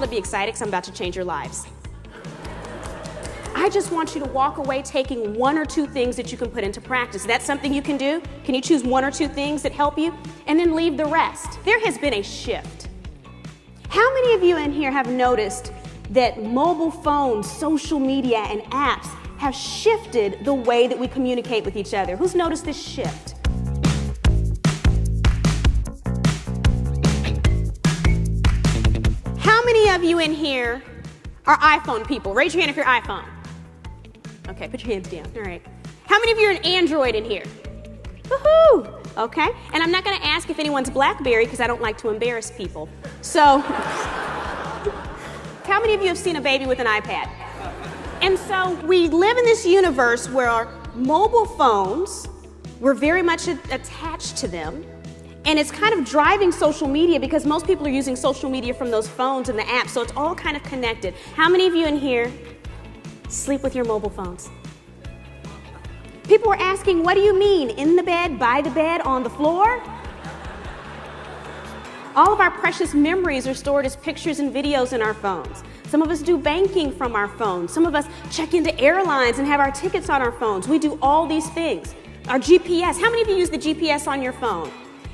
to be excited because I'm about to change your lives. I just want you to walk away taking 1 or 2 things that you can put into practice. That's something you can do. Can you choose 1 or 2 things that help you? And then leave the rest. There has been a shift. How many of you in here have noticed that mobile phones, social media, and apps have shifted the way that we communicate with each other? Who's noticed this shift? How many of you in here are iPhone people? Raise your hand if you're iPhone. Okay, put your hands down. All right. How many of you are an Android in here? Woohoo! Okay. And I'm not going to ask if anyone's BlackBerry because I don't like to embarrass people. So, how many of you have seen a baby with an iPad? And so we live in this universe where our mobile phones, we're very much attached to them. And it's kind of driving social media because most people are using social media from those phones and the apps. So it's all kind of connected. How many of you in here sleep with your mobile phones? People were asking, what do you mean? In the bed, by the bed, on the floor? All of our precious memories are stored as pictures and videos in our phones. Some of us do banking from our phones. Some of us check into airlines and have our tickets on our phones. We do all these things. Our GPS. How many of you use the GPS on your phone?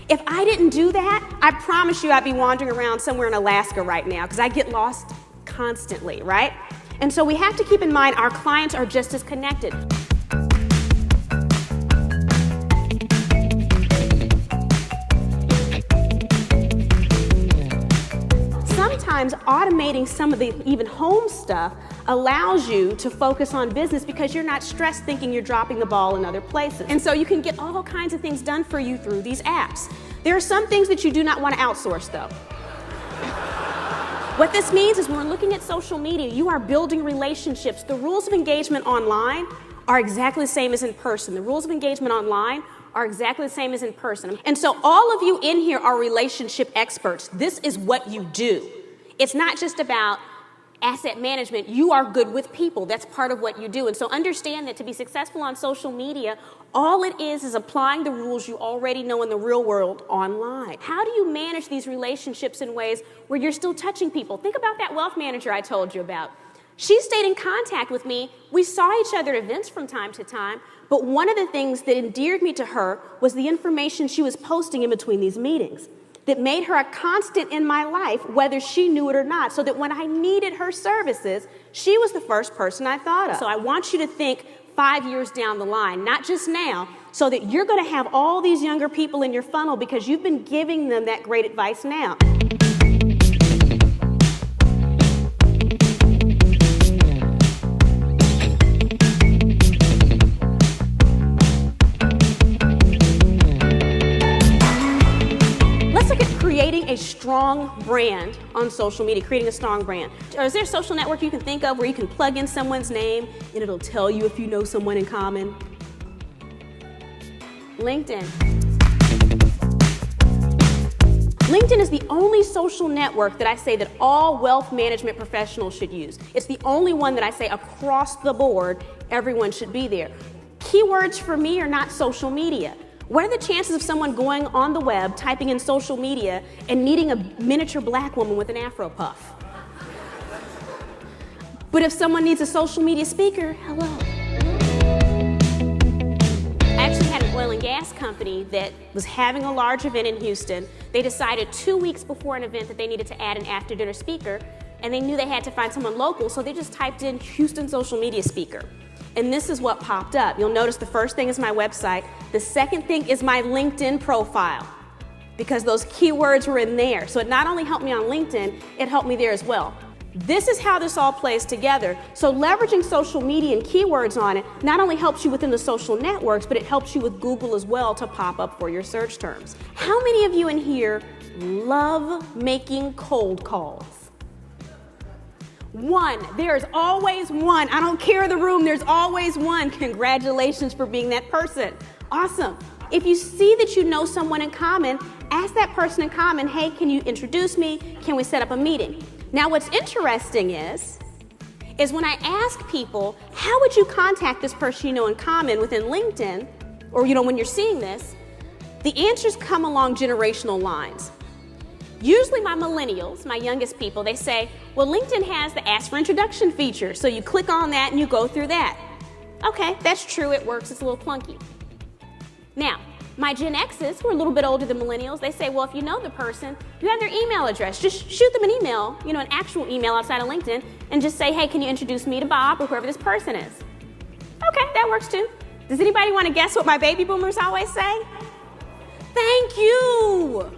If I didn't do that, I promise you I'd be wandering around somewhere in Alaska right now because I get lost constantly, right? And so we have to keep in mind our clients are just as connected. Sometimes automating some of the even home stuff allows you to focus on business because you're not stressed thinking you're dropping the ball in other places. And so you can get all kinds of things done for you through these apps. There are some things that you do not want to outsource though. What this means is when we're looking at social media, you are building relationships. The rules of engagement online are exactly the same as in person. The rules of engagement online are exactly the same as in person. And so all of you in here are relationship experts. This is what you do. It's not just about asset management. You are good with people. That's part of what you do. And so understand that to be successful on social media, all it is applying the rules you already know in the real world online. How do you manage these relationships in ways where you're still touching people? Think about that wealth manager I told you about. She stayed in contact with me. We saw each other at events from time to time, but one of the things that endeared me to her was the information she was posting in between these meetings that made her a constant in my life, whether she knew it or not, so that when I needed her services, she was the first person I thought of. So I want you to think 5 years down the line, not just now, so that you're going to have all these younger people in your funnel because you've been giving them that great advice now. Creating a strong brand on social media, creating a strong brand. Or is there a social network you can think of where you can plug in someone's name and it'll tell you if you know someone in common? LinkedIn. LinkedIn is the only social network that I say that all wealth management professionals should use. It's the only one that I say across the board, everyone should be there. Keywords for me are not social media. What are the chances of someone going on the web, typing in social media, and needing a miniature black woman with an afro puff? But if someone needs a social media speaker, hello. I actually had an oil and gas company that was having a large event in Houston. They decided 2 weeks before an event that they needed to add an after-dinner speaker, and they knew they had to find someone local, so they just typed in Houston social media speaker. And this is what popped up. You'll notice the first thing is my website. The second thing is my LinkedIn profile because those keywords were in there. So it not only helped me on LinkedIn, it helped me there as well. This is how this all plays together. So leveraging social media and keywords on it not only helps you within the social networks, but it helps you with Google as well to pop up for your search terms. How many of you in here love making cold calls? One. There's always one. I don't care the room. There's always one. Congratulations for being that person. Awesome. If you see that you know someone in common, ask that person in common, hey, can you introduce me? Can we set up a meeting? Now, what's interesting is when I ask people, how would you contact this person you know in common within LinkedIn, or when you're seeing this, the answers come along generational lines. Usually my millennials, my youngest people, they say, well, LinkedIn has the ask for introduction feature, so you click on that and you go through that. Okay, that's true, it works, it's a little clunky. Now, my Gen X's, who are a little bit older than millennials, they say, well, if you know the person, you have their email address. Just shoot them an email, an actual email outside of LinkedIn, and just say, hey, can you introduce me to Bob or whoever this person is? Okay, that works too. Does anybody want to guess what my baby boomers always say? Thank you.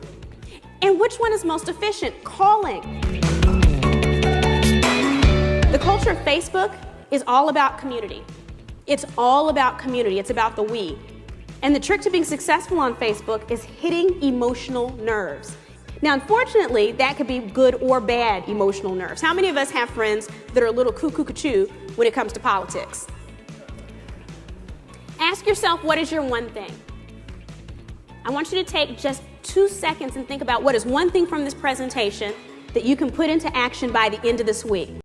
And which one is most efficient? Calling. The culture of Facebook is all about community. It's all about community. It's about the we. And the trick to being successful on Facebook is hitting emotional nerves. Now, unfortunately, that could be good or bad emotional nerves. How many of us have friends that are a little cuckoo-cuckoo when it comes to politics? Ask yourself, what is your one thing? I want you to take just 2 seconds and think about what is one thing from this presentation that you can put into action by the end of this week.